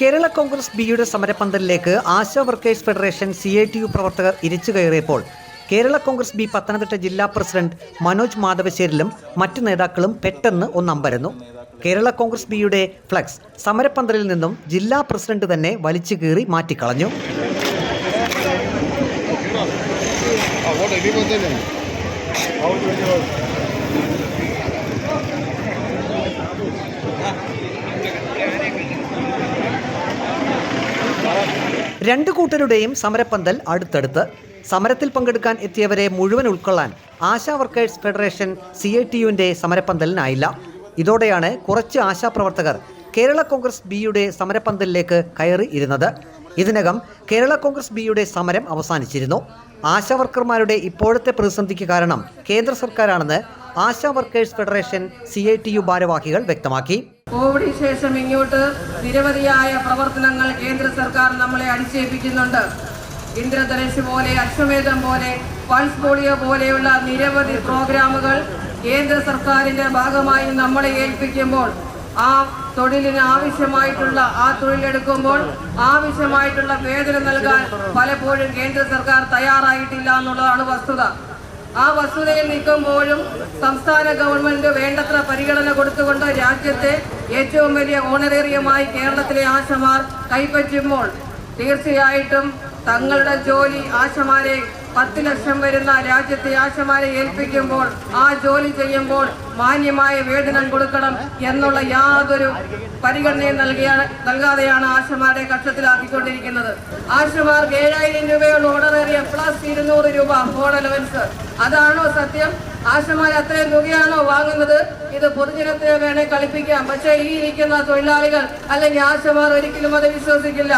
കേരള കോൺഗ്രസ് ബിയുടെ സമരപന്തലിലേക്ക് ASHA workers federation CITU പ്രവർത്തകർ ഇരിച്ചു കയറിയപ്പോൾ കേരള കോൺഗ്രസ് ബി പത്തനംതിട്ട ജില്ലാ പ്രസിഡന്റ് മനോജ് മാധവശ്ശേരിലും മറ്റു നേതാക്കളും പെട്ടെന്ന് ഒന്നമ്പരന്നു. കേരള കോൺഗ്രസ് ബിയുടെ ഫ്ലക്സ് സമരപന്തലിൽ നിന്നും ജില്ലാ പ്രസിഡന്റ് തന്നെ വലിച്ചു കീറി മാറ്റിക്കളഞ്ഞു. രണ്ടു കൂട്ടരുടെയും സമരപ്പന്തൽ അടുത്തടുത്ത്. സമരത്തിൽ പങ്കെടുക്കാൻ എത്തിയവരെ മുഴുവൻ ഉൾക്കൊള്ളാൻ ആശാ വർക്കേഴ്സ് ഫെഡറേഷൻ CITUവിൻ്റെ സമരപ്പന്തലിനായില്ല. ഇതോടെയാണ് കുറച്ച് ആശാപ്രവർത്തകർ കേരള കോൺഗ്രസ് ബിയുടെ സമരപ്പന്തലിലേക്ക് കയറി ഇരുന്നത്. ഇതിനകം കേരള കോൺഗ്രസ് ബിയുടെ സമരം അവസാനിച്ചിരുന്നു. ആശാ വർക്കർമാരുടെ ഇപ്പോഴത്തെ പ്രതിസന്ധിക്ക് കാരണം കേന്ദ്ര സർക്കാരാണെന്ന് ആശാ വർക്കേഴ്സ് ഫെഡറേഷൻ CITU ഭാരവാഹികൾ വ്യക്തമാക്കി. കോവിഡിന് ശേഷം ഇങ്ങോട്ട് നിരവധിയായ പ്രവർത്തനങ്ങൾ കേന്ദ്ര സർക്കാർ നമ്മളെ അടിച്ചേൽപ്പിക്കുന്നുണ്ട്. ഇന്ദ്രധനുഷ് പോലെ, അശ്വമേധം പോലെ, പൾസ് പോളിയോ പോലെയുള്ള നിരവധി പ്രോഗ്രാമുകൾ കേന്ദ്ര സർക്കാരിന്റെ ഭാഗമായി നമ്മളെ ഏൽപ്പിക്കുമ്പോൾ ആ തൊഴിലിന് ആവശ്യമായിട്ടുള്ള തൊഴിലെടുക്കുമ്പോൾ ആവശ്യമായിട്ടുള്ള വേതനം നൽകാൻ പലപ്പോഴും കേന്ദ്ര സർക്കാർ തയ്യാറായിട്ടില്ല എന്നുള്ളതാണ് വസ്തുത. ആ വസ്തുതയിൽ നിൽക്കുമ്പോഴും സംസ്ഥാന ഗവൺമെന്റ് വേണ്ടത്ര പരിഗണന കൊടുത്തുകൊണ്ട് രാജ്യത്തെ ഏറ്റവും വലിയ ഓണറേറിയമായി കേരളത്തിലെ ആശമാർ കൈപ്പറ്റുമ്പോൾ തീർച്ചയായിട്ടും തങ്ങളുടെ ജോലി ആശമാരെ 10 ലക്ഷം വരുന്ന രാജ്യത്തെ ആശമാരെ ഏൽപ്പിക്കുമ്പോൾ ആ ജോലി ചെയ്യുമ്പോൾ മാന്യമായ വേതനം കൊടുക്കണം എന്നുള്ള യാതൊരു പരിഗണനയും നൽകാതെയാണ് ആശമാരെ കക്ഷത്തിലാക്കിക്കൊണ്ടിരിക്കുന്നത്. ആശമാർക്ക് 7000 രൂപയുള്ള ഓണറേറിയ പ്ലസ് 200 രൂപ ഹോൾ അലവൻസ്. അതാണോ സത്യം? ആശമാർ അത്രയും തുകയാണോ വാങ്ങുന്നത്? ഇത് പൊതുജനത്തെ വേണേ കളിപ്പിക്കാം. പക്ഷേ ഈ ഇരിക്കുന്ന തൊഴിലാളികൾ അല്ലെങ്കിൽ ആശമാർ ഒരിക്കലും അത് വിശ്വസിക്കില്ല.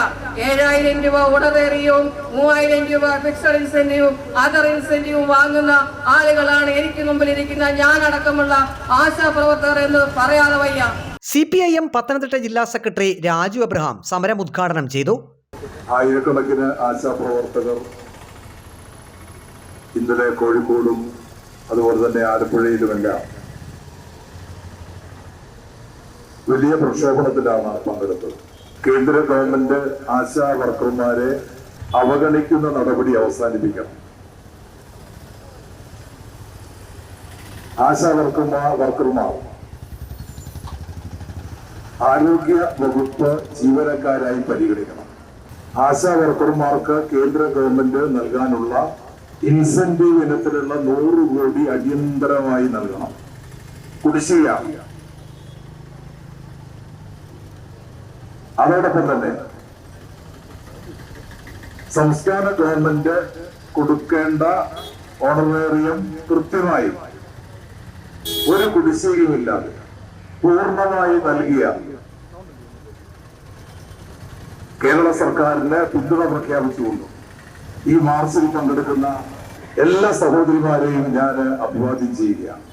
7000 രൂപ ഓണറേറിയവും 3000 രൂപ ഫിക്സഡ് ഇൻസെന്റീവും അതർ ഇൻസെന്റീവും വാങ്ങുന്ന ആളുകളാണ് എനിക്ക് മുമ്പിൽ ഇരിക്കുന്ന ഞാനടക്കമുള്ള ആശാ പ്രവർത്തകർ എന്ന് പറയാതെ വയ്യ. CPIM പത്തനംതിട്ട ജില്ലാ സെക്രട്ടറി രാജു അബ്രഹാം സമരം ഉദ്ഘാടനം ചെയ്തു. ആയിരക്കണക്കിന് ആശാ പ്രവർത്തകർ ഇന്നലെ കോഴിക്കോടും അതുപോലെ തന്നെ ആലപ്പുഴയിലുമെല്ലാം വലിയ പ്രക്ഷോഭണത്തിലാണ് പങ്കെടുത്തത്. കേന്ദ്ര ഗവൺമെന്റ് ആശാ വർക്കർമാരെ അവഗണിക്കുന്ന നടപടി അവസാനിപ്പിക്കണം. ആശാ വർക്കർമാർ ആരോഗ്യ വകുപ്പ് ജീവനക്കാരായി പരിഗണിക്കണം. ആശാ വർക്കർമാർക്ക് കേന്ദ്ര ഗവൺമെന്റ് നൽകാനുള്ള ഇൻസെന്റീവ് ഇനത്തിലുള്ള 100 കോടി അടിയന്തരമായി നൽകണം. കുടിശ്ശിക. അതോടൊപ്പം തന്നെ സംസ്ഥാന ഗവൺമെന്റ് കൊടുക്കേണ്ട ഓണറേറിയം കൃത്യമായി ഒരു കുടിശ്ശികയുമില്ലാതെ പൂർണ്ണമായി നൽകിയ കേരള സർക്കാരിന് പിന്തുണ പ്രഖ്യാപിച്ചുകൊണ്ടു ഈ മാർച്ചിൽ പങ്കെടുക്കുന്ന എല്ലാ സഹോദരിമാരെയും ഞാൻ അഭിവാദ്യം ചെയ്യുകയാണ്.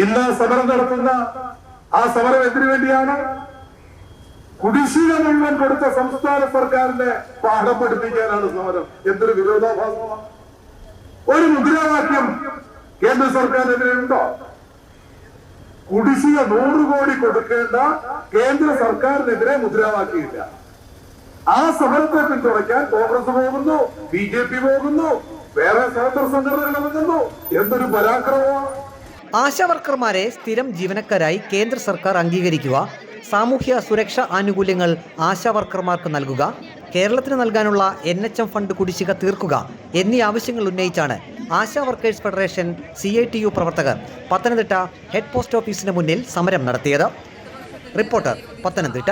ഇന്ന് സമരം നടത്തുന്ന ആ സമരം എന്തിനു വേണ്ടിയാണ്? കുടിശ്ശിക മുഴുവൻ കൊടുത്ത സംസ്ഥാന സർക്കാരിനെ പാഠം പഠിപ്പിക്കാനാണ് സമരം. എന്തൊരു വിരോധാഭാസമാണ്! ഒരു മുദ്രാവാക്യം കേന്ദ്ര സർക്കാരിനെതിരെ ഉണ്ടോ? കുടിശ്ശിക 100 കോടി കൊടുക്കേണ്ട കേന്ദ്ര സർക്കാരിനെതിരെ മുദ്രാവാക്യമില്ല. ആ സമരത്തെ പിന്തുണയ്ക്കാൻ കോൺഗ്രസ് പോകുന്നു, BJP പോകുന്നു, വേറെ സ്വതന്ത്ര സംഘടനകൾ ഇറങ്ങുന്നു. എന്തൊരു പരാക്രമമാണ്! ആശാ വർക്കർമാരെ സ്ഥിരം ജീവനക്കാരായി കേന്ദ്ര സർക്കാർ അംഗീകരിക്കുക, സാമൂഹ്യ സുരക്ഷാ ആനുകൂല്യങ്ങൾ ആശാ വർക്കർമാർക്ക് നൽകുക, കേരളത്തിന് നൽകാനുള്ള NHM ഫണ്ട് കുടിശ്ശിക തീർക്കുക എന്നീ ആവശ്യങ്ങൾ ഉന്നയിച്ചാണ് ആശാ വർക്കേഴ്സ് ഫെഡറേഷൻ CITU പ്രവർത്തകർ പത്തനംതിട്ട ഹെഡ് പോസ്റ്റ് ഓഫീസിന് മുന്നിൽ സമരം നടത്തിയത്. റിപ്പോർട്ടർ, പത്തനംതിട്ട.